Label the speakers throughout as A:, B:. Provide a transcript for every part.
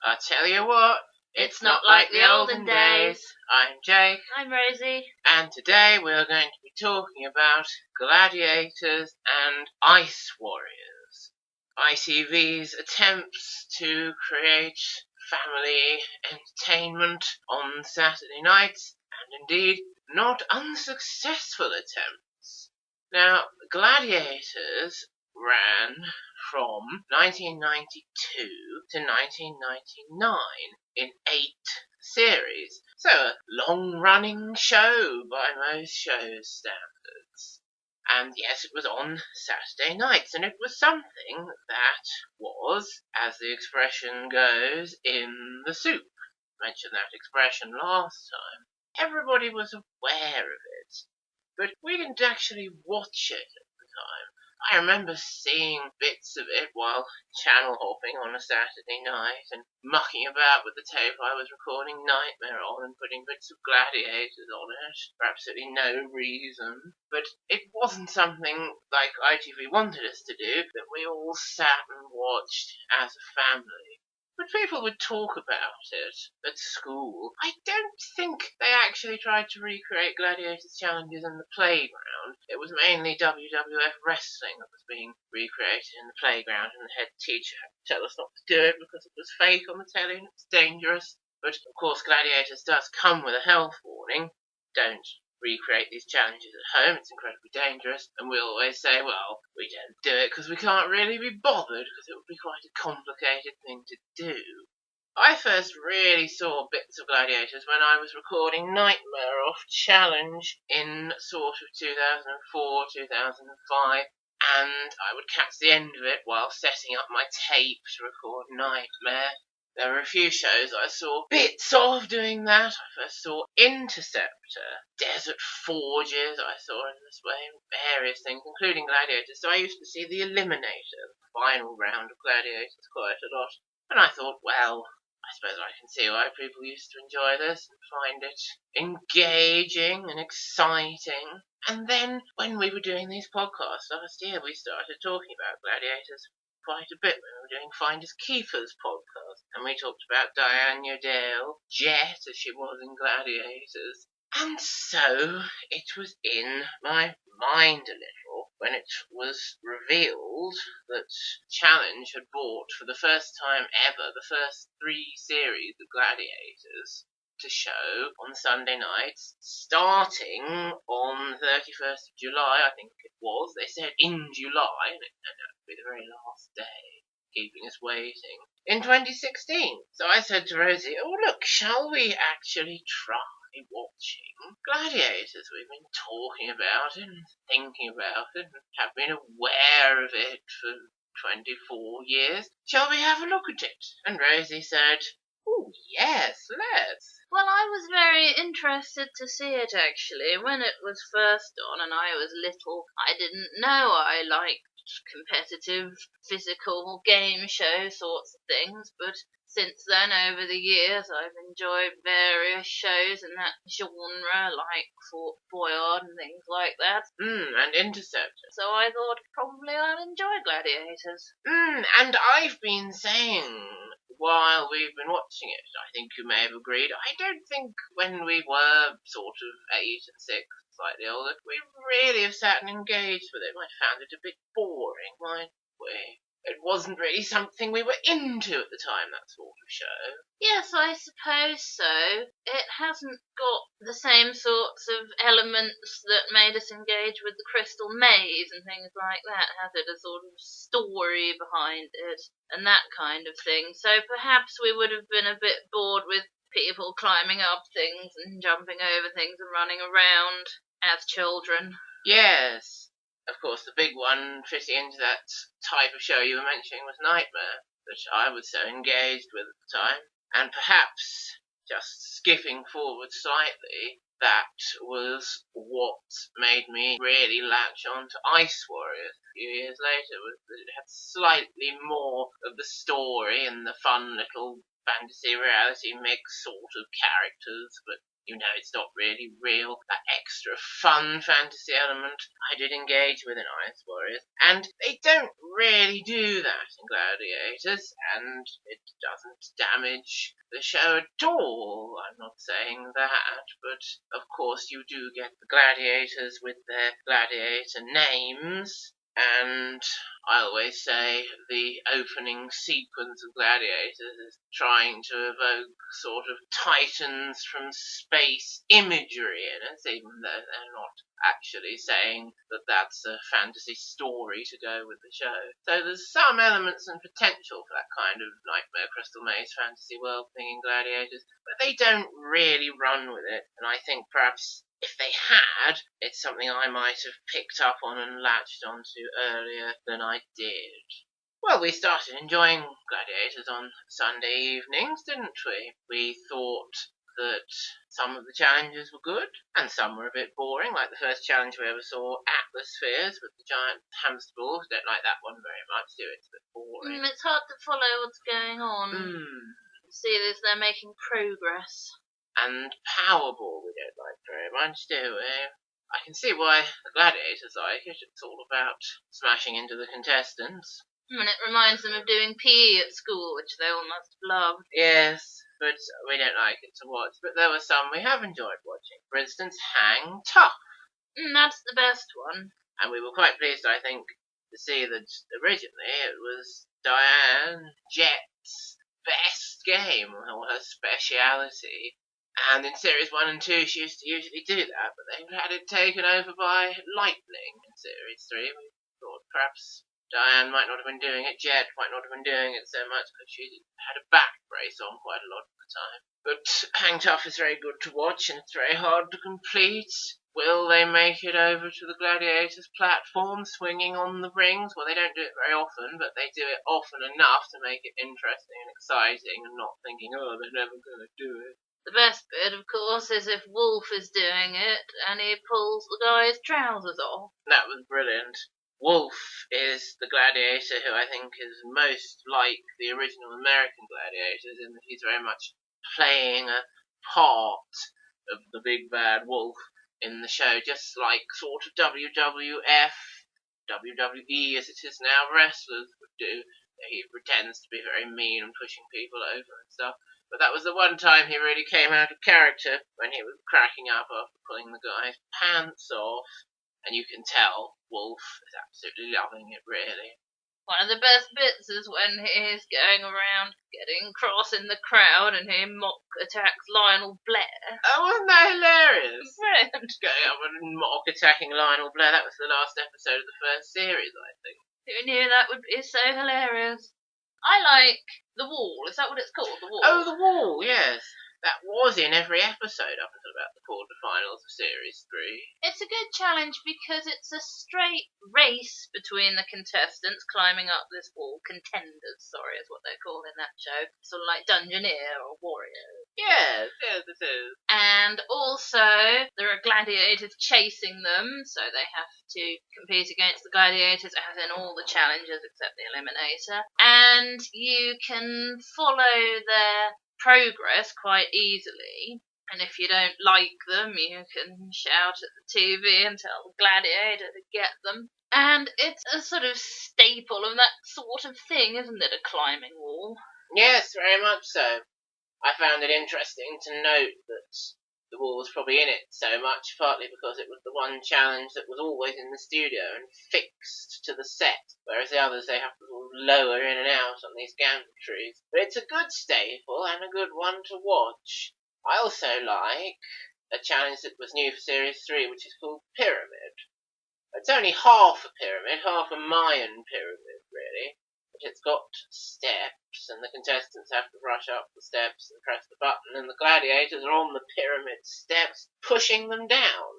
A: I tell you what, it's not like the olden days. I'm Jake,
B: I'm Rosie.
A: and today we're going to be talking about Gladiators and Ice Warriors. ITV's attempts to create family entertainment on Saturday nights, and indeed not unsuccessful attempts. Now, Gladiators ran from 1992 to 1999 in 8 series. So a long-running show by most show standards. And yes, it was on Saturday nights, and it was something that was, as the expression goes, in the soup. I mentioned that expression last time. Everybody was aware of it, but we didn't actually watch it at the time. I remember seeing bits of it while channel hopping on a Saturday night and mucking about with the tape I was recording Nightmare on and putting bits of Gladiators on it for absolutely no reason. But it wasn't something like ITV wanted us to do that we all sat and watched as a family. But people would talk about it at school. I don't think they actually tried to recreate Gladiators challenges in the playground. It was mainly WWF wrestling that was being recreated in the playground, and the head teacher had to tell us not to do it because it was fake on the telly and it was dangerous. But of course Gladiators does come with a health warning. Don't recreate these challenges at home, it's incredibly dangerous, and we always say, well, we don't do it because we can't really be bothered, because it would be quite a complicated thing to do. I first really saw bits of Gladiators when I was recording Nightmare Off Challenge in sort of 2004, 2005, and I would catch the end of it while setting up my tape to record Nightmare. There were a few shows I saw bits of doing that. I first saw Interceptor, Desert Forges, I saw in this way, various things, including Gladiators. So I used to see the Eliminator, the final round of Gladiators, quite a lot. And I thought, well, I suppose I can see why people used to enjoy this and find it engaging and exciting. And then, when we were doing these podcasts last year, we started talking about Gladiators quite a bit when we were doing Finders Keepers podcast, and we talked about Diane Dale, Jet as she was in Gladiators, and so it was in my mind a little when it was revealed that Challenge had bought for the first time ever the first 3 series of Gladiators to show on Sunday nights, starting on 31st of July, I think it was. They said in July, and it turned out to be the very last day, keeping us waiting, in 2016. So I said to Rosie, oh look, shall we actually try watching Gladiators? We've been talking about it and thinking about it and have been aware of it for 24 years. Shall we have a look at it? And Rosie said, oh yes, let's.
B: Well, I was very interested to see it, actually. When it was first on and I was little, I didn't know I liked competitive, physical game show sorts of things, but since then, over the years, I've enjoyed various shows in that genre, like Fort Boyard and things like that.
A: And Interceptor.
B: So I thought probably I'll enjoy Gladiators.
A: And I've been saying while we've been watching it, I think you may have agreed, I don't think when we were sort of 8 and 6, slightly older, we really have sat and engaged with it. I found it a bit boring, mightn't we? It wasn't really something we were into at the time, that sort of show.
B: Yes, I suppose so. It hasn't got the same sorts of elements that made us engage with the Crystal Maze and things like that, has it? A sort of story behind it and that kind of thing. So perhaps we would have been a bit bored with people climbing up things and jumping over things and running around as children.
A: Yes. Of course, the big one fitting into that type of show you were mentioning was Nightmare, which I was so engaged with at the time. And perhaps, just skipping forward slightly, that was what made me really latch on to Ice Warriors a few years later. It had slightly more of the story and the fun little fantasy reality mix sort of characters, but You know, it's not really real. That extra fun fantasy element I did engage with in Ice Warriors. And they don't really do that in Gladiators, and it doesn't damage the show at all. I'm not saying that, but of course you do get the gladiators with their gladiator names. And I always say the opening sequence of Gladiators is trying to evoke sort of titans from space imagery in it, even though they're not actually saying that that's a fantasy story to go with the show. So there's some elements and potential for that kind of Nightmare Crystal Maze fantasy world thing in Gladiators, but they don't really run with it, and I think perhaps if they had, it's something I might have picked up on and latched onto earlier than I did. Well, we started enjoying Gladiators on Sunday evenings, didn't we? We thought that some of the challenges were good, and some were a bit boring, like the first challenge we ever saw, Atmospheres, with the giant hamster balls. Don't like that one very much, do it? It's a bit boring.
B: It's hard to follow what's going on. See this, they're making progress.
A: And Powerball we don't like very much, do we? I can see why the Gladiators like it. It's all about smashing into the contestants.
B: And it reminds them of doing PE at school, which they all must have loved.
A: Yes, but we don't like it to watch. But there were some we have enjoyed watching. For instance, Hang Tough.
B: That's the best one.
A: And we were quite pleased, I think, to see that originally it was Diane Jet's best game, or her speciality. And in Series 1 and 2 she used to usually do that, but they've had it taken over by Lightning in Series 3. We thought perhaps Diane might not have been doing it, Jet might not have been doing it so much because she had a back brace on quite a lot of the time. But Hang Tough is very good to watch and it's very hard to complete. Will they make it over to the Gladiators platform, swinging on the rings? Well, they don't do it very often, but they do it often enough to make it interesting and exciting and not thinking, oh, they're never going to do it.
B: The best bit, of course, is if Wolf is doing it and he pulls the guy's trousers off.
A: That was brilliant. Wolf is the gladiator who I think is most like the original American gladiators in that he's very much playing a part of the big bad wolf in the show, just like sort of WWF, WWE as it is now, wrestlers would do. He pretends to be very mean and pushing people over and stuff. But that was the one time he really came out of character, when he was cracking up after pulling the guy's pants off. And you can tell Wolf is absolutely loving it, really.
B: One of the best bits is when he's going around getting cross in the crowd and he mock attacks Lionel Blair.
A: Oh, wasn't that hilarious?
B: Brilliant.
A: Going up and mock attacking Lionel Blair. That was the last episode of the first series, I think.
B: Who knew that would be so hilarious? I like The Wall. Is that what it's called? The Wall?
A: Oh, The Wall, yes. That was in every episode up until about the quarterfinals of Series 3.
B: It's a good challenge because it's a straight race between the contestants climbing up this wall. Contenders, sorry, is what they're called in that show. Sort of like Dungeoneer or Warrior.
A: Yes, it is.
B: And also, there are gladiators chasing them, so they have to compete against the gladiators, as in all the challenges except the Eliminator. And you can follow their progress quite easily. And if you don't like them, you can shout at the TV and tell the gladiator to get them. And it's a sort of staple of that sort of thing, isn't it, a climbing wall?
A: Yes, very much so. I found it interesting to note that the wall was probably in it so much, partly because it was the one challenge that was always in the studio and fixed to the set, whereas the others they have to lower in and out on these gantries. But it's a good staple and a good one to watch. I also like a challenge that was new for Series 3, which is called Pyramid. It's only half a pyramid, half a Mayan pyramid, really. But it's got steps, and the contestants have to rush up the steps and press the button, and the gladiators are on the pyramid steps, pushing them down.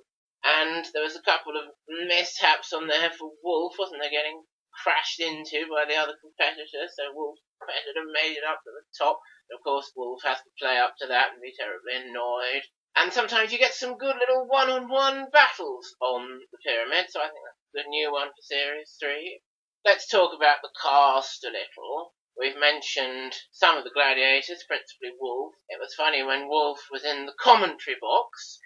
A: And there was a couple of mishaps on there for Wolf, wasn't there, getting crashed into by the other competitors, so Wolf's competitor made it up to the top. And of course, Wolf has to play up to that and be terribly annoyed. And sometimes you get some good little one-on-one battles on the pyramid, so I think that's the new one for Series 3. Let's talk about the cast a little. we've mentioned some of the gladiators, principally Wolf. It was funny when Wolf was in the commentary box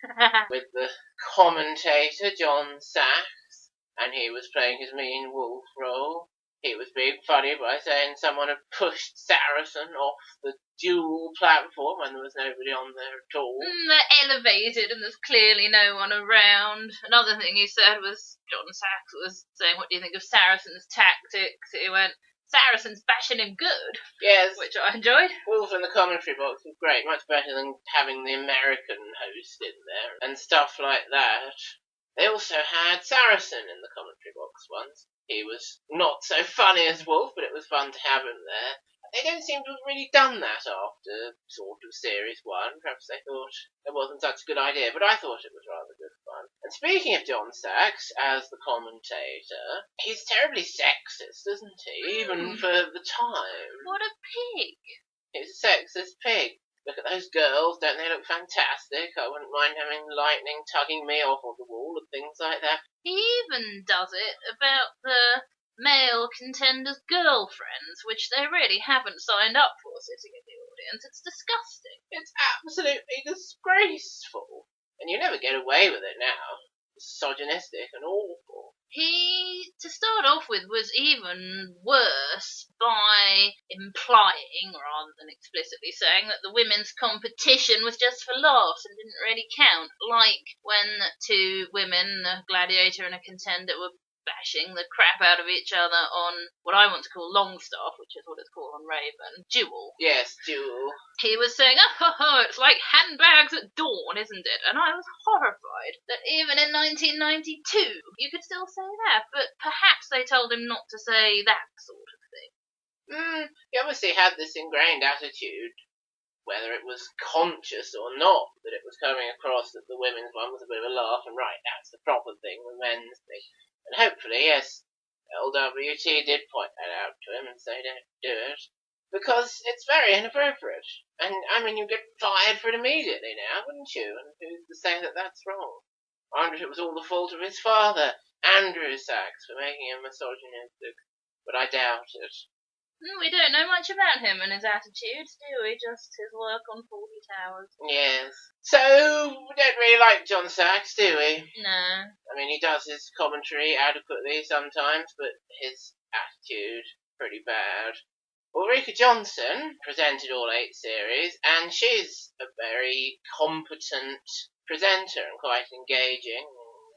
A: with the commentator, John Sachs, and he was playing his mean wolf role. He was being funny by saying someone had pushed Saracen off the dual platform when there was nobody on there at all.
B: They're elevated and there's clearly no one around. Another thing he said was, John Sachs was saying, what do you think of Saracen's tactics? He went, Saracen's bashing him good.
A: Yes.
B: Which I enjoyed.
A: Wolf in the commentary box was great, much better than having the American host in there and stuff like that. They also had Saracen in the commentary box once. He was not so funny as Wolf, but it was fun to have him there. They don't seem to have really done that after sort of Series 1. Perhaps they thought it wasn't such a good idea, but I thought it was rather good fun. And speaking of John Sachs as the commentator, he's terribly sexist, isn't he? Even for the time.
B: What a pig.
A: He's a sexist pig. Look at those girls, don't they look fantastic? I wouldn't mind having lightning tugging me off of the wall and things like that.
B: He even does it about the male contenders' girlfriends, which they really haven't signed up for sitting in the audience. It's disgusting.
A: It's absolutely disgraceful. And you never get away with it now. Misogynistic and awful.
B: He, to start off with, was even worse by implying, rather than explicitly saying, that the women's competition was just for laughs and didn't really count. Like when two women, a gladiator and a contender, were bashing the crap out of each other on what I want to call Longstaff, which is what it's called on Raven. Duel.
A: Yes, duel.
B: He was saying, oh, it's like handbags at dawn, isn't it? And I was horrified that even in 1992 you could still say that, but perhaps they told him not to say that sort of thing.
A: He obviously had this ingrained attitude, whether it was conscious or not, that it was coming across that the women's one was a bit of a laugh, and right, that's the proper thing, the men's thing. And hopefully, yes, LWT did point that out to him and say don't do it, because it's very inappropriate. And, I mean, you get fired for it immediately now, wouldn't you? And who's to say that that's wrong? I wonder if it was all the fault of his father, Andrew Sachs, for making him misogynistic, but I doubt it.
B: We don't know much about him and his attitudes, do we? Just his work on 40 Towers.
A: Yes. So, we don't really like John Sachs, do we?
B: No.
A: I mean, he does his commentary adequately sometimes, but his attitude, pretty bad. Ulrika Johnson presented all 8 series, and she's a very competent presenter and quite engaging.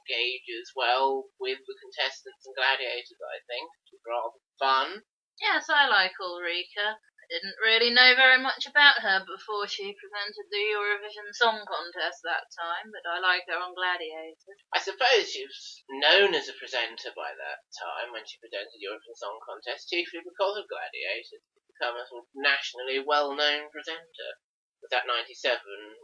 A: Engages well with the contestants and gladiators, I think. She's rather fun.
B: Yes, I like Ulrika. I didn't really know very much about her before she presented the Eurovision Song Contest that time, but I like her on Gladiators.
A: I suppose she was known as a presenter by that time when she presented the Eurovision Song Contest, chiefly because of Gladiators. She'd become a sort of nationally well-known presenter. Was that 97?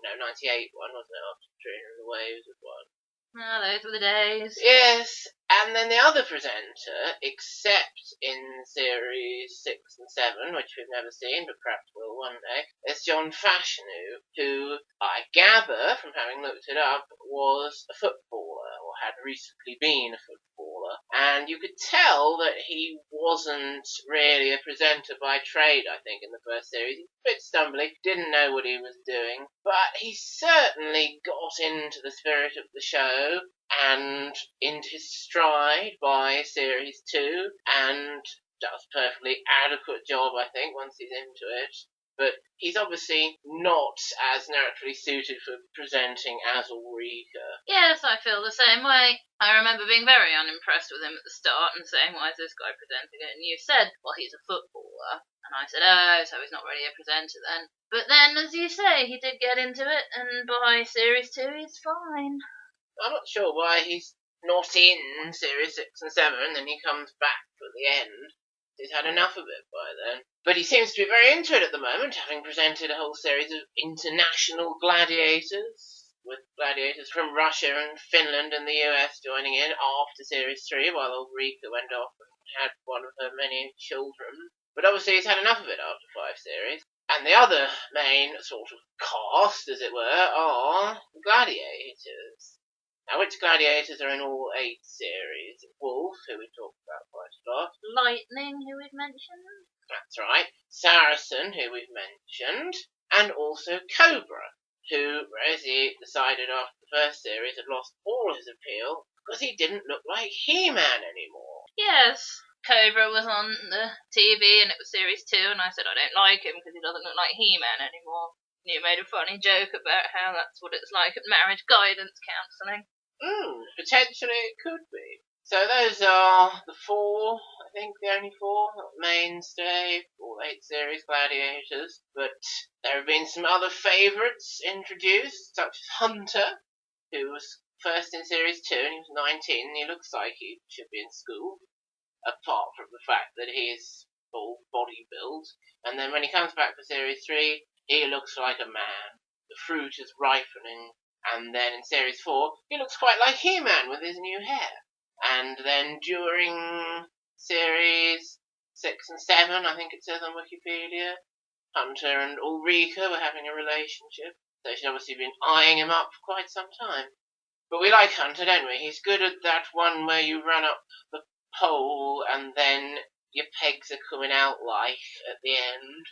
A: No, 98 one, wasn't it? After Trina and the Waves was one.
B: Ah, those were the days.
A: Yes, and then the other presenter, except in series 6 and 7, which we've never seen, but perhaps will one day, is John Fashanu, who, I gather, from having looked it up, was a footballer, or had recently been a footballer. And you could tell that he wasn't really a presenter by trade, I think, in the first series. He was a bit stumbly, didn't know what he was doing, but he certainly got into the spirit of the show and into his stride by series 2, and does a perfectly adequate job, I think, once he's into it. But he's obviously not as naturally suited for presenting as Ulrika.
B: Yes, I feel the same way. I remember being very unimpressed with him at the start and saying, why is this guy presenting it? And you said, well, he's a footballer. And I said, oh, so he's not really a presenter then. But then, as you say, he did get into it, and by series 2, he's fine.
A: I'm not sure why he's not in series 6 and 7, and then he comes back for the end. He's had enough of it by then. But he seems to be very into it at the moment, having presented a whole series of international gladiators, with gladiators from Russia and Finland and the US joining in after Series 3, while Ulrika went off and had one of her many children. But obviously he's had enough of it after 5 series. And the other main sort of cast, as it were, are gladiators. Now, which gladiators are in all 8 series? Wolf, who we talked about quite a lot.
B: Lightning, who we've mentioned.
A: That's right. Saracen, who we've mentioned. And also Cobra, who Rosie decided after the first series had lost all his appeal because he didn't look like He-Man anymore.
B: Yes. Cobra was on the TV and it was series 2 and I said I don't like him because he doesn't look like He-Man anymore. And you made a funny joke about how that's what it's like at marriage guidance counselling.
A: Potentially it could be. So those are the 4, I think the only 4 mainstay, all 8 series gladiators. But there have been some other favourites introduced, such as Hunter, who was first in series 2 and he was 19 and he looks like he should be in school, apart from the fact that he's all body build. And then when he comes back for series 3, he looks like a man. The fruit is ripening. And then in series 4, he looks quite like He-Man with his new hair. And then during series 6 and 7, I think it says on Wikipedia, Hunter and Ulrika were having a relationship. So she's obviously been eyeing him up for quite some time. But we like Hunter, don't we? He's good at that one where you run up the pole and then your pegs are coming out like at the end.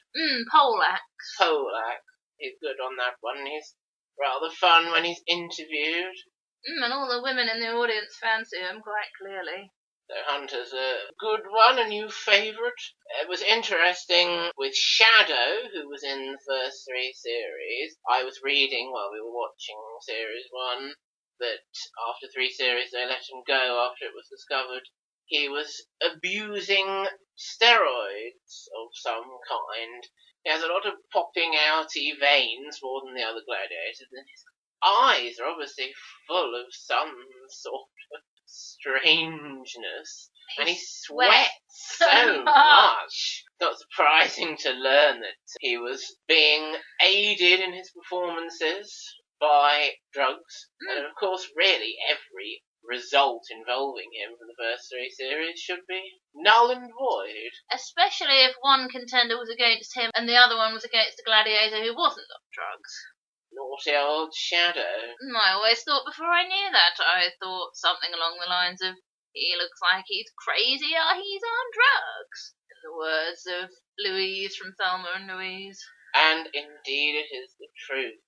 B: Poleaxe.
A: Poleaxe. He's good on that one. He's rather fun when he's interviewed.
B: And all the women in the audience fancy him quite clearly.
A: So Hunter's a good one, a new favourite. It was interesting with Shadow, who was in the first 3 series. I was reading while we were watching series 1 that after 3 series they let him go after it was discovered he was abusing steroids of some kind. He has a lot of popping outy veins more than the other gladiators, and his eyes are obviously full of some sort of strangeness, and he sweats so much. Not surprising to learn that he was being aided in his performances by drugs, and of course really every result involving him from the first 3 series should be null and void.
B: Especially if one contender was against him and the other one was against a gladiator who wasn't on drugs.
A: Naughty old Shadow.
B: I always thought before I knew that, I thought something along the lines of, he looks like he's crazy or he's on drugs, in the words of Louise from Thelma and Louise.
A: And indeed it is the truth.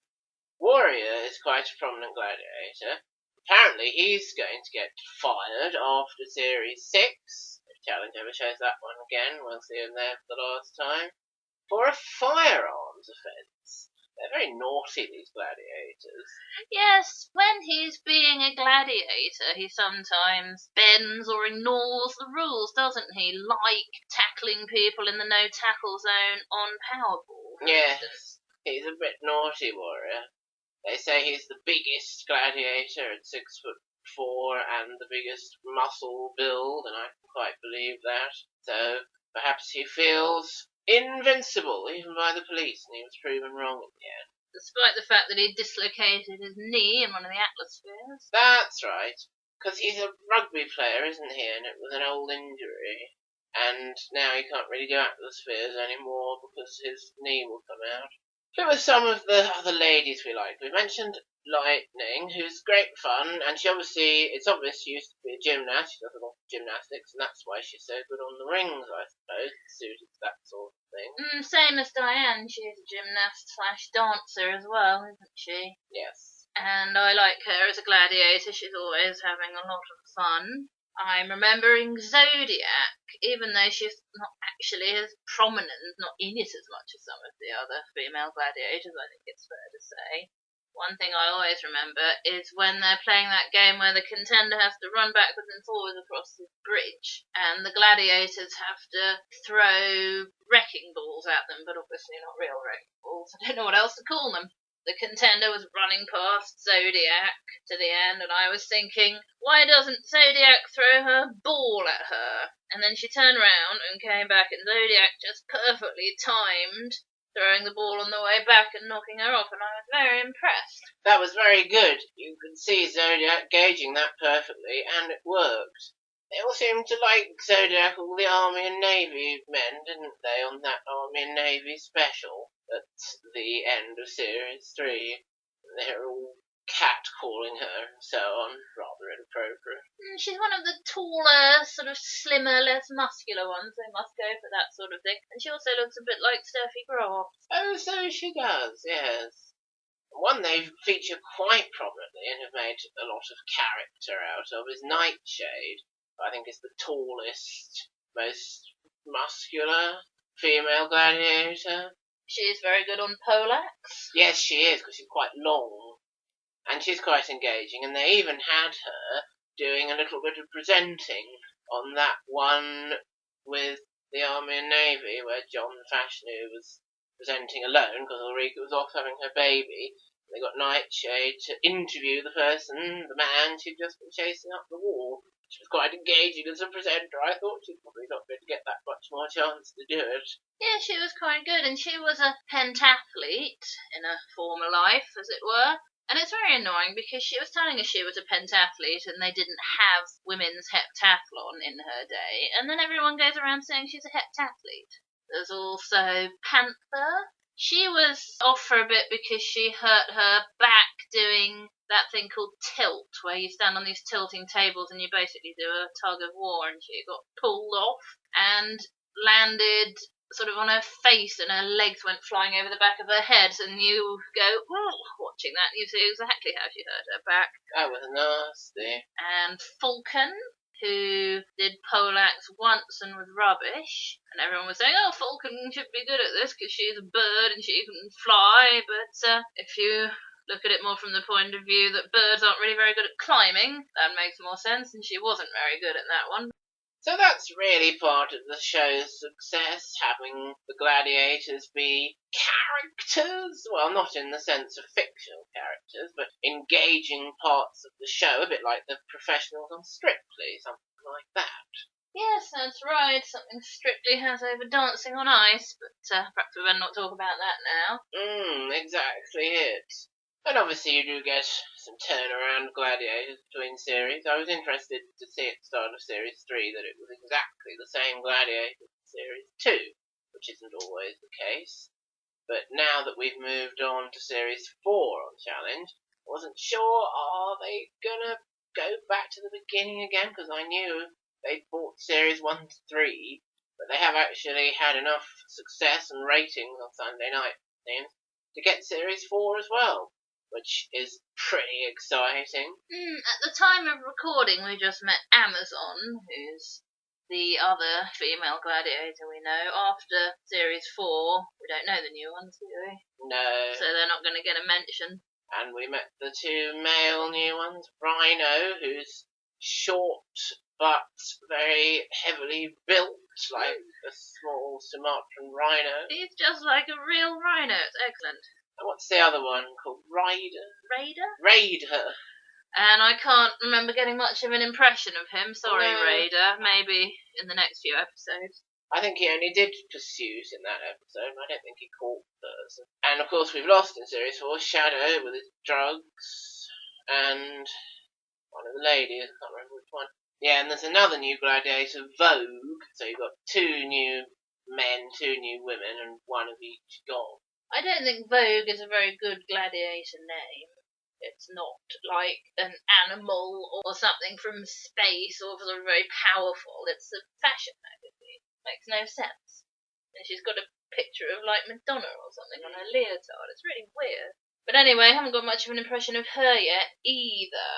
A: Warrior is quite a prominent gladiator. Apparently he's going to get fired after series 6. If Challenge ever shows that one again, we'll see him there for the last time. For a firearms offence. They're very naughty, these gladiators.
B: Yes, when he's being a gladiator, he sometimes bends or ignores the rules, doesn't he? Like tackling people in the no-tackle zone on Powerball.
A: Yes, he's a bit naughty, Warrior. They say he's the biggest gladiator at 6'4" and the biggest muscle build, and I can quite believe that. So perhaps he feels invincible even by the police, and he was proven wrong in the end.
B: Despite the fact that he dislocated his knee in one of the Atlas spheres.
A: That's right, because he's a rugby player, isn't he, and it was an old injury. And now he can't really do Atlas spheres anymore because his knee will come out. Who are some of the other ladies we like? We mentioned Lightning, who's great fun, and it's obvious she used to be a gymnast. She does a lot of gymnastics, and that's why she's so good on the rings, I suppose, suited to that sort of thing.
B: Same as Diane, she's a gymnast/dancer as well, isn't she?
A: Yes.
B: And I like her as a gladiator, she's always having a lot of fun. I'm remembering Zodiac, even though she's not actually as prominent, not in it as much as some of the other female gladiators, I think it's fair to say. One thing I always remember is when they're playing that game where the contender has to run backwards and forwards across the bridge, and the gladiators have to throw wrecking balls at them, but obviously not real wrecking balls. I don't know what else to call them. The contender was running past Zodiac to the end, and I was thinking, why doesn't Zodiac throw her ball at her? And then she turned round and came back, and Zodiac just perfectly timed throwing the ball on the way back and knocking her off, and I was very impressed.
A: That was very good. You could see Zodiac gauging that perfectly, and it worked. They all seemed to like Zodiac, all the Army and Navy men, didn't they, on that Army and Navy special at the end of Series 3. They're all catcalling her and so on. Rather inappropriate.
B: She's one of the taller, sort of slimmer, less muscular ones. They must go for that sort of thing. And she also looks a bit like Steffi Graf.
A: Oh, so she does, yes. One they feature quite prominently and have made a lot of character out of is Nightshade. I think is the tallest, most muscular female gladiator.
B: She is very good on poleaxe.
A: Yes, she is, because she's quite long. And she's quite engaging, and they even had her doing a little bit of presenting on that one with the Army and Navy, where John Fashanu was presenting alone, because Ulrika was off having her baby. They got Nightshade to interview the person, the man she'd just been chasing up the wall. She was quite engaging as a presenter. I thought she'd probably not going to get that much more chance to do it.
B: Yeah, she was quite good, and she was a pentathlete in a former life, as it were. And it's very annoying because she was telling us she was a pentathlete and they didn't have women's heptathlon in her day. And then everyone goes around saying she's a heptathlete. There's also Panther. She was off for a bit because she hurt her back doing that thing called tilt, where you stand on these tilting tables and you basically do a tug of war, and she got pulled off and landed sort of on her face and her legs went flying over the back of her head, and you go, oh, watching that, you see exactly how she hurt her back.
A: That was nasty.
B: And Falcon, who did poleaxe once and was rubbish, and everyone was saying, oh, Falcon should be good at this because she's a bird and she can fly, but if you look at it more from the point of view that birds aren't really very good at climbing, that makes more sense, and she wasn't very good at that one.
A: So that's really part of the show's success, having the gladiators be characters. Well, not in the sense of fictional characters, but engaging parts of the show, a bit like the professionals on Strictly, something like that.
B: Yes, that's right. Something Strictly has over dancing on ice, but perhaps we better not talk about that now.
A: Exactly it. And obviously you do get some turnaround gladiators between series. I was interested to see at the start of Series 3 that it was exactly the same gladiator as Series 2, which isn't always the case. But now that we've moved on to Series 4 on Challenge, I wasn't sure, are they going to go back to the beginning again? Because I knew they'd bought Series 1 to 3, but they have actually had enough success and ratings on Sunday night, it seems, to get Series 4 as well, which is pretty exciting.
B: At the time of recording, we just met Amazon, who's the other female gladiator we know. After Series 4, we don't know the new ones, do we?
A: No.
B: So they're not going to get a mention.
A: And we met the two male new ones. Rhino, who's short but very heavily built, like a small Sumatran rhino.
B: He's just like a real rhino. It's excellent.
A: And what's the other one called?
B: Raider?
A: Raider.
B: And I can't remember getting much of an impression of him. Sorry,
A: No.
B: Raider. Maybe in the next few episodes.
A: I think he only did pursuit in that episode. I don't think he caught the person. And of course we've lost in Series 4 Shadow with his drugs and one of the ladies, I can't remember which one. Yeah, and there's another new gladiator, Vogue. So you've got two new men, two new women, and one of each gone.
B: I don't think Vogue is a very good gladiator name. It's not like an animal or something from space or sort of very powerful. It's a fashion magazine. Makes no sense. And she's got a picture of like Madonna or something on her leotard. It's really weird. But anyway, I haven't got much of an impression of her yet either.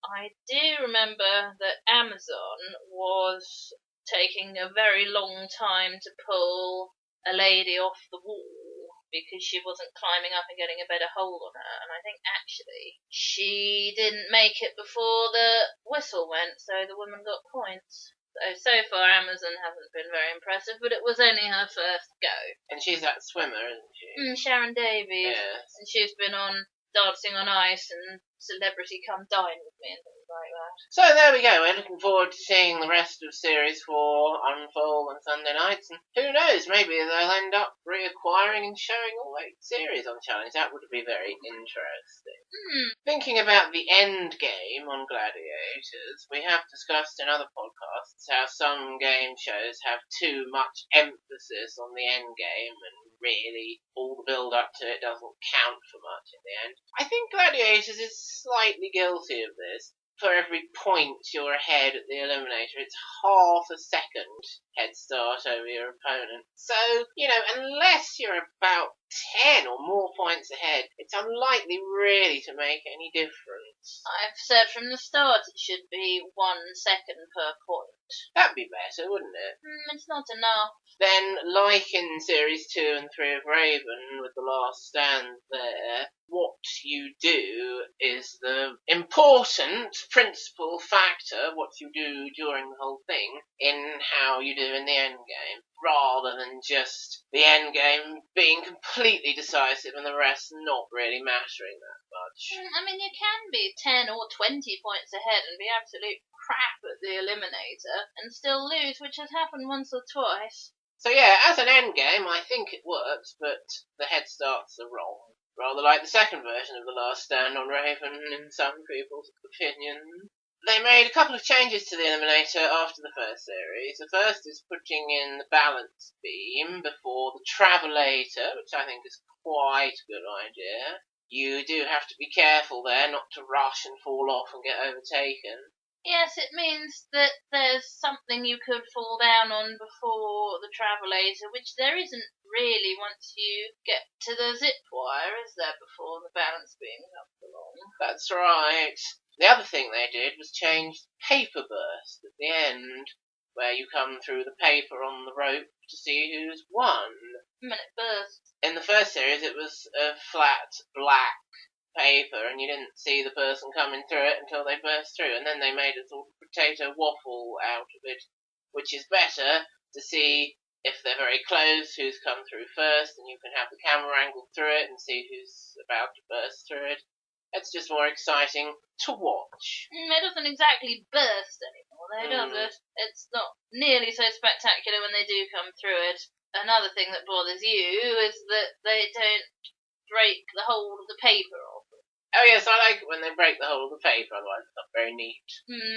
B: I do remember that Amazon was taking a very long time to pull a lady off the wall because she wasn't climbing up and getting a better hold on her. And I think actually she didn't make it before the whistle went, so the woman got points. So far Amazon hasn't been very impressive, but it was only her first go.
A: And she's that swimmer, isn't she?
B: Sharon Davies.
A: Yes.
B: And she's been on Dancing on Ice and Celebrity Come Dine with Me and things like that.
A: So there we go. We're looking forward to seeing the rest of Series 4 unfold on Sunday nights, and who knows, maybe they'll end up reacquiring and showing all 8 series on challenge. That would be very interesting. Thinking about the end game on Gladiators, we have discussed in other podcasts how some game shows have too much emphasis on the end game, and really all the build up to it doesn't count for much in the end. I think Gladiators is slightly guilty of this. For every point you're ahead at the Eliminator, it's half a second head start over your opponent. So, unless you're about 10 or more points ahead, it's unlikely really to make any difference.
B: I've said from the start it should be 1 second per point.
A: That'd be better, wouldn't it?
B: It's not enough.
A: Then, like in Series 2 and 3 of Raven, with the last stand there, what you do is the important principal factor, what you do during the whole thing, in how you do in the end game, rather than just the end game being completely decisive and the rest not really mattering that much.
B: You can be 10 or 20 points ahead and be absolute crap at the Eliminator and still lose, which has happened once or twice.
A: So yeah, as an end game, I think it works, but the head starts are wrong. Rather like the second version of The Last Stand on Raven, in some people's opinion. They made a couple of changes to the Eliminator after the first series. The first is putting in the balance beam before the Travelator, which I think is quite a good idea. You do have to be careful there not to rush and fall off and get overtaken.
B: Yes, it means that there's something you could fall down on before the Travelator, which there isn't really once you get to the zip wire, is there, before the balance beam comes along?
A: That's right. The other thing they did was change paper burst at the end, where you come through the paper on the rope to see who's won.
B: It bursts.
A: In the first series, it was a flat black paper, and you didn't see the person coming through it until they burst through, and then they made a sort of potato waffle out of it, which is better to see if they're very close who's come through first, and you can have the camera angle through it and see who's about to burst through it. It's just more exciting to watch.
B: It doesn't exactly burst anymore, though, does it? It's not nearly so spectacular when they do come through it. Another thing that bothers you is that they don't break the hold of the paper off.
A: Oh yes, I like it when they break the whole of the paper, otherwise it's not very neat.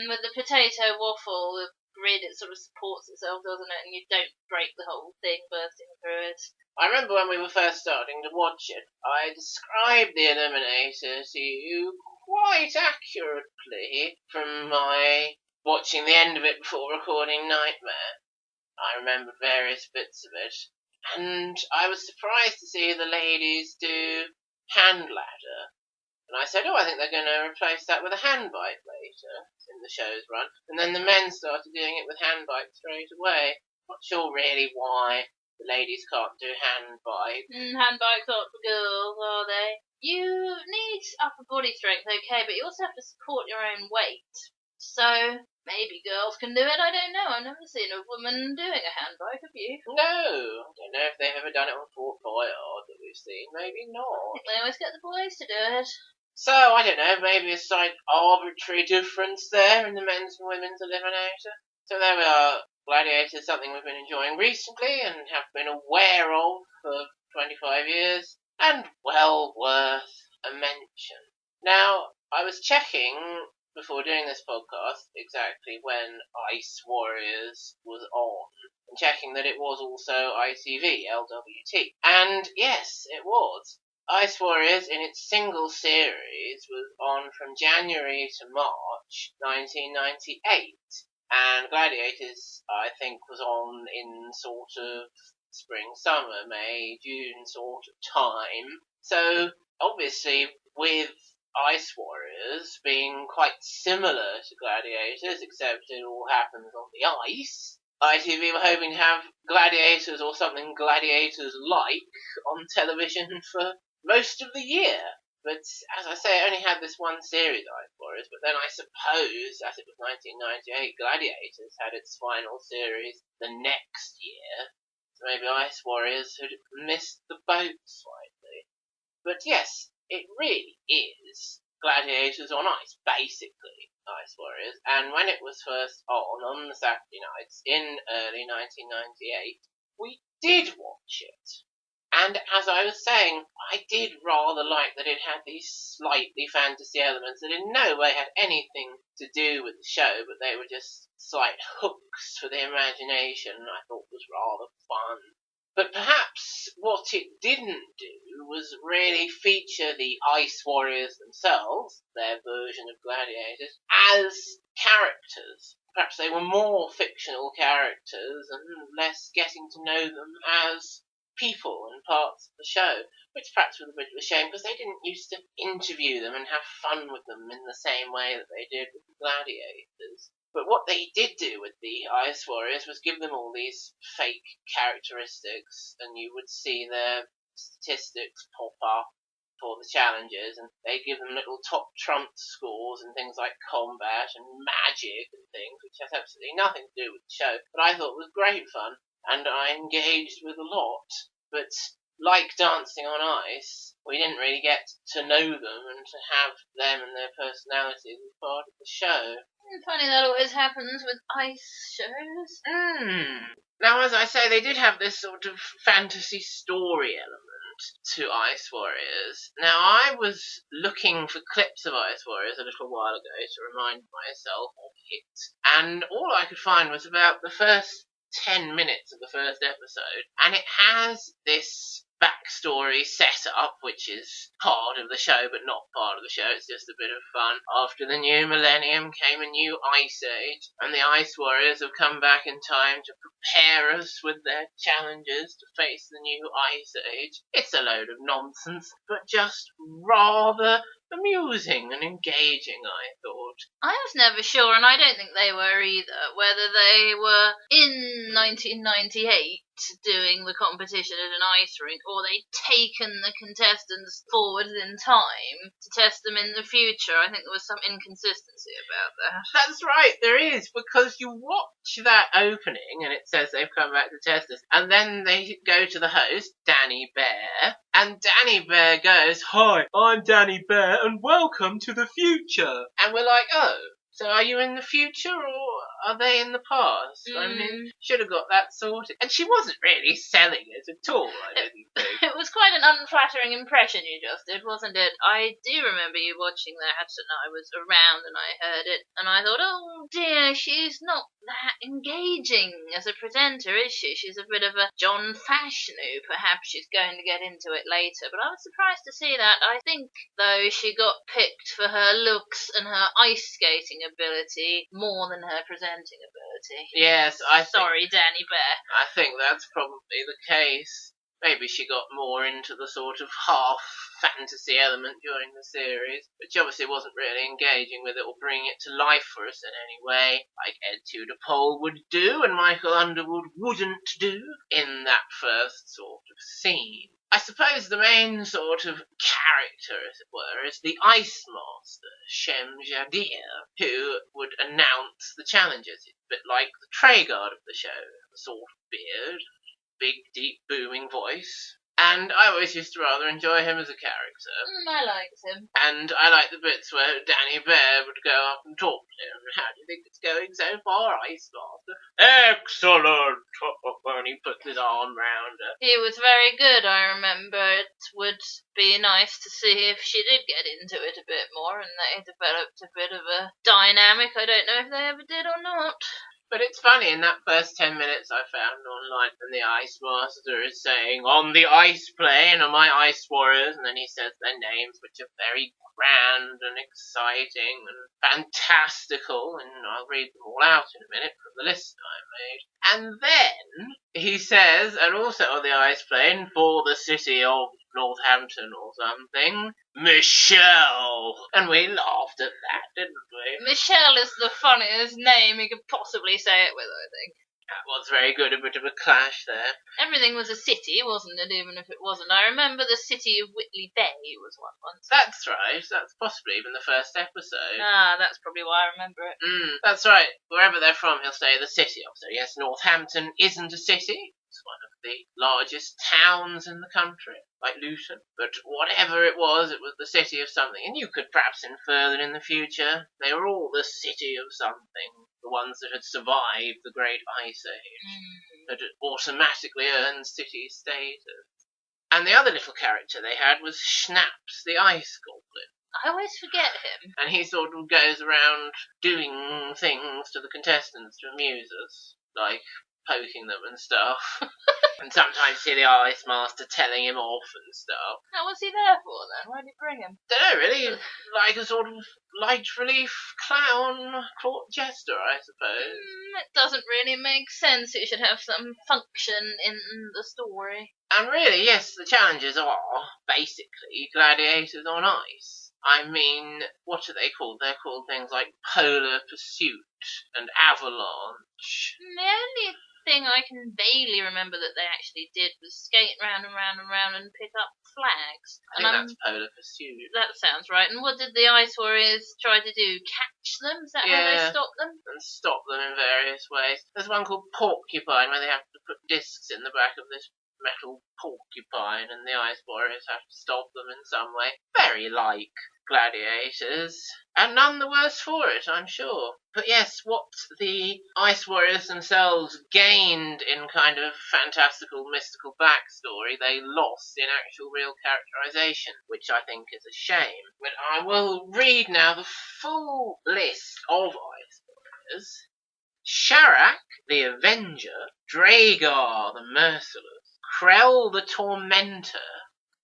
B: With the potato waffle, the grid, it sort of supports itself, doesn't it? And you don't break the whole thing bursting through it.
A: I remember when we were first starting to watch it, I described the Eliminator to you quite accurately from my watching the end of it before recording Nightmare. I remembered various bits of it, and I was surprised to see the ladies do hand ladder. And I said, I think they're going to replace that with a hand bike later in the show's run. And then the men started doing it with hand bikes straight away. Not sure really why the ladies can't do hand bikes.
B: Hand bikes aren't for girls, are they? You need upper body strength, okay, but you also have to support your own weight. So maybe girls can do it, I don't know. I've never seen a woman doing a hand bike, have you?
A: No, I don't know if they've ever done it on Fort Boyard that we've seen. Maybe not.
B: I think they always get the boys to do it.
A: So, I don't know, maybe a slight arbitrary difference there in the men's and women's Eliminator. So there we are. Gladiators, something we've been enjoying recently and have been aware of for 25 years, and well worth a mention. Now, I was checking before doing this podcast exactly when Ice Warriors was on, and checking that it was also ITV, LWT. And yes, it was. Ice Warriors in its single series was on from January to March 1998. And Gladiators, I think, was on in sort of spring, summer, May, June sort of time. So, obviously, with Ice Warriors being quite similar to Gladiators, except it all happens on the ice, ITV were hoping to have Gladiators or something Gladiators-like on television for most of the year. But, as I say, it only had this one series, Ice Warriors, but then I suppose, as it was 1998, Gladiators had its final series the next year, so maybe Ice Warriors had missed the boat slightly. But yes, it really is Gladiators on Ice, basically, Ice Warriors. And when it was first on the Saturday nights in early 1998, we did watch it. And as I was saying, I did rather like that it had these slightly fantasy elements that in no way had anything to do with the show, but they were just slight hooks for the imagination, I thought was rather fun. But perhaps what it didn't do was really feature the Ice Warriors themselves, their version of Gladiators, as characters. Perhaps they were more fictional characters and less getting to know them as people and parts of the show, which perhaps was a bit of a shame because they didn't used to interview them and have fun with them in the same way that they did with the Gladiators. But what they did do with the Ice Warriors was give them all these fake characteristics, and you would see their statistics pop up for the challenges, and they give them little top trump scores and things like combat and magic and things, which has absolutely nothing to do with the show, but I thought was great fun, and I engaged with a lot. But like Dancing on Ice, we didn't really get to know them and to have them and their personalities as part of the show.
B: Funny that always happens with ice shows.
A: Now, as I say, they did have this sort of fantasy story element to Ice Warriors. Now, I was looking for clips of Ice Warriors a little while ago to remind myself of it, and all I could find was about the first 10 minutes of the first episode, and it has this backstory set up, which is part of the show but not part of the show. It's just a bit of fun. After the new millennium came a new ice age, and the Ice Warriors have come back in time to prepare us with their challenges to face the new ice age. It's a load of nonsense, but just rather amusing and engaging, I thought.
B: I was never sure, and I don't think they were either, whether they were in 1998 doing the competition at an ice rink, or they'd taken the contestants forward in time to test them in the future. I think there was some inconsistency about that.
A: That's right, there is, because you watch that opening and it says they've come back to test us, and then they go to the host, Danny Bear, and Danny Bear goes, "Hi, I'm Danny Bear and welcome to the future." And we're like, oh, so are you in the future or are they in the past? I mean, should have got that sorted. And she wasn't really selling it at all, I didn't think.
B: It was quite an unflattering impression you just did, wasn't it? I do remember you watching that, and I was around and I heard it, and I thought, oh dear, she's not that engaging as a presenter, is she? She's a bit of a John Fashanu. Perhaps she's going to get into it later, but I was surprised to see that. I think, though, she got picked for her looks and her ice skating ability more than her presenting ability.
A: Yes,
B: Sorry, Danny Bear.
A: I think that's probably the case. Maybe she got more into the sort of half-fantasy element during the series, which obviously wasn't really engaging with it or bringing it to life for us in any way, like Ed Tudor Pole would do and Michael Underwood wouldn't do in that first sort of scene. I suppose the main sort of character, as it were, is the Ice Master, Shem Jadir, who would announce the challenges. It's a bit like the Treguard of the show, the sort of beard, big, deep, booming voice. And I always used to rather enjoy him as a character.
B: I liked him.
A: And I like the bits where Danny Bear would go up and talk to him. How do you think it's going so far, Ice Master? Excellent! And he puts his arm round her.
B: He was very good, I remember. It would be nice to see if she did get into it a bit more and they developed a bit of a dynamic. I don't know if they ever did or not.
A: But it's funny, in that first 10 minutes I found online, when the Ice Master is saying, "On the ice plane are my Ice Warriors," and then he says their names, which are very grand and exciting and fantastical, and I'll read them all out in a minute from the list I made. And then he says, and also on the ice plane, for the city of Northampton or something, Michelle. And we laughed at that, didn't we?
B: Michelle is the funniest name you could possibly say it with, I think.
A: That was very good, a bit of a clash there.
B: Everything was a city, wasn't it, even if it wasn't? I remember the city of Whitley Bay was one once.
A: That's right, that's possibly even the first episode.
B: Ah, that's probably why I remember it.
A: That's right, wherever they're from he'll say the city. So yes, Northampton isn't a city, it's one of the largest towns in the country, like Luton. But whatever it was the city of something. And you could perhaps infer that in the future they were all the city of something. The ones that had survived the Great Ice Age, had automatically earned city status. And the other little character they had was Schnaps, the Ice Goblin.
B: I always forget him.
A: And he sort of goes around doing things to the contestants to amuse us, like poking them and stuff. And sometimes see the Ice Master telling him off and stuff.
B: Now, what's he there for then? Why did he bring him?
A: Don't know, really. Like a sort of light relief clown, court jester, I suppose.
B: It doesn't really make sense. It should have some function in the story.
A: And really, yes, the challenges are basically gladiators on ice. I mean, what are they called? They're called things like Polar Pursuit and Avalanche.
B: The only thing I can vaguely remember that they actually did was skate round and round and round and pick up flags.
A: I think that's Polar Pursuit.
B: That sounds right. And what did the Ice Warriors try to do? Catch them? Is that how they stop them?
A: And stop them in various ways. There's one called Porcupine where they have to put discs in the back of this metal porcupine and the Ice Warriors have to stop them in some way. Very like Gladiators, and none the worse for it, I'm sure. But yes, what the Ice Warriors themselves gained in kind of fantastical, mystical backstory, they lost in actual real characterization, which I think is a shame. But I will read now the full list of Ice Warriors. Sharak, the Avenger, Dragar, the Merciless, Krell, the Tormentor.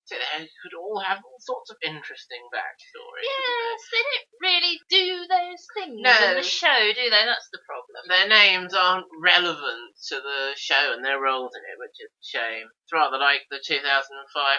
A: So they could all have all sorts of interesting backstories.
B: Yes, they don't really do those things in the show, do they? That's the problem.
A: Their names aren't relevant to the show and their roles in it, which is a shame. It's rather like the 2005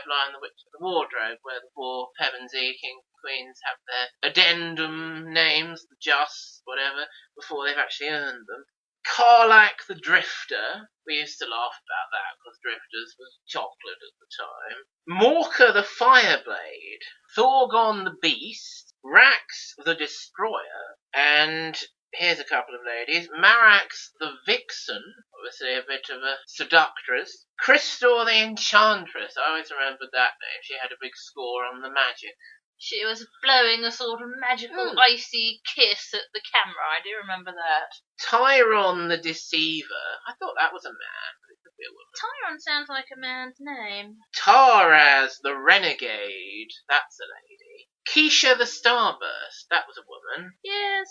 A: Lion, The Witch of the Wardrobe, where the four Pevensey King Queens have their addendum names, the Just, whatever, before they've actually earned them. Karlak the Drifter. We used to laugh about that because Drifters was chocolate at the time. Morka the Fireblade. Thorgon the Beast. Rax the Destroyer. And here's a couple of ladies. Marax the Vixen. Obviously a bit of a seductress. Christor the Enchantress. I always remembered that name. She had a big score on the magic.
B: She was blowing a sort of magical icy kiss at the camera. I do remember that.
A: Tyron the Deceiver. I thought that was a man, but it could be a woman.
B: Tyron sounds like a man's name.
A: Taraz the Renegade. That's a lady. Keisha the Starburst. That was a woman.
B: Yes,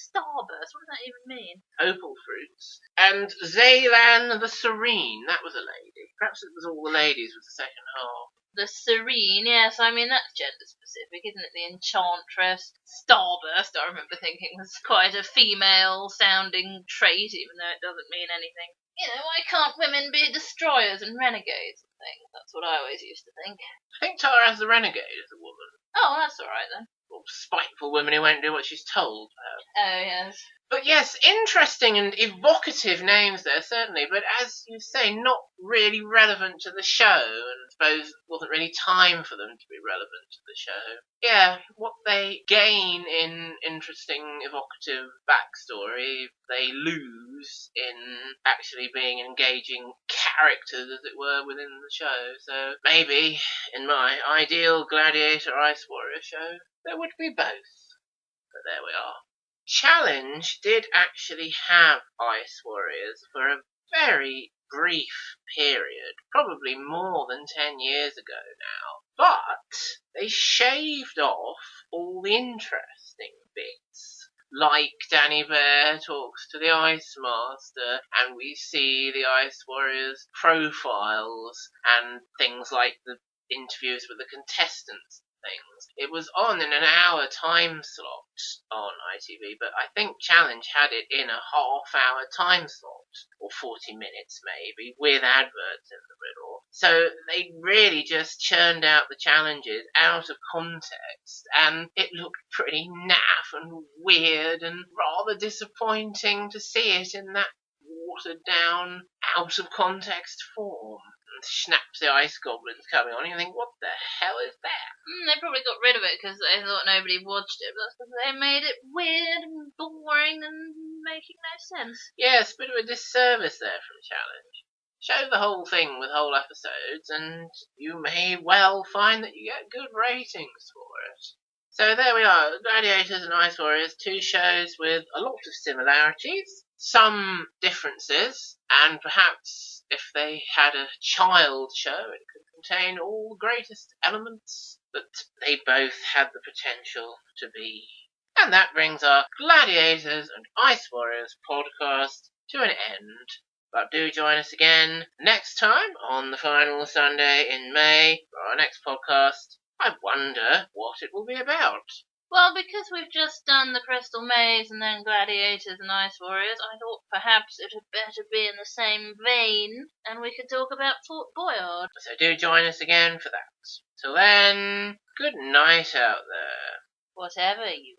B: Starburst. What does that even mean?
A: Opal fruits. And Zaylan the Serene. That was a lady. Perhaps it was all the ladies with the second half.
B: The Serene, yes, I mean, that's gender specific, isn't it? The Enchantress. Starburst, I remember thinking, was quite a female sounding trait, even though it doesn't mean anything. You know, why can't women be destroyers and renegades and things? That's what I always used to think.
A: I think Taraz the Renegade is a woman.
B: Oh, that's alright then.
A: Or spiteful woman who won't do what she's told.
B: Oh, yes.
A: But yes, interesting and evocative names there, certainly, but as you say, not really relevant to the show, and I suppose wasn't really time for them to be relevant to the show. Yeah, what they gain in interesting, evocative backstory, they lose in actually being engaging characters, as it were, within the show. So maybe, in my ideal Gladiator Ice Warrior show, there would be both. But there we are. Challenge did actually have Ice Warriors for a very brief period, probably more than 10 years ago now, but they shaved off all the interesting bits. Like Danny Bear talks to the Ice Master, and we see the Ice Warriors profiles and things like the interviews with the contestants. Things. It was on in an hour time slot on ITV, but I think Challenge had it in a half-hour time slot, or 40 minutes maybe, with adverts in the middle. So they really just churned out the challenges out of context, and it looked pretty naff and weird and rather disappointing to see it in that watered-down, out-of-context form. Schnaps the Ice Goblin's coming on, and you think, what the hell is that?
B: They probably got rid of it because they thought nobody watched it, but that's because they made it weird and boring and making no sense.
A: Yes, a bit of a disservice there from Challenge. show the whole thing with whole episodes, and you may well find that you get good ratings for it. So there we are, Gladiators and Ice Warriors, two shows with a lot of similarities, some differences, and perhaps if they had a child show, it could contain all the greatest elements that they both had the potential to be. And that brings our Gladiators and Ice Warriors podcast to an end. But do join us again next time on the final Sunday in May for our next podcast. I wonder what it will be about.
B: Well, because we've just done the Crystal Maze and then Gladiators and Ice Warriors, I thought perhaps it had better be in the same vein, and we could talk about Fort Boyard.
A: So do join us again for that. Till then, good night out there.
B: Whatever you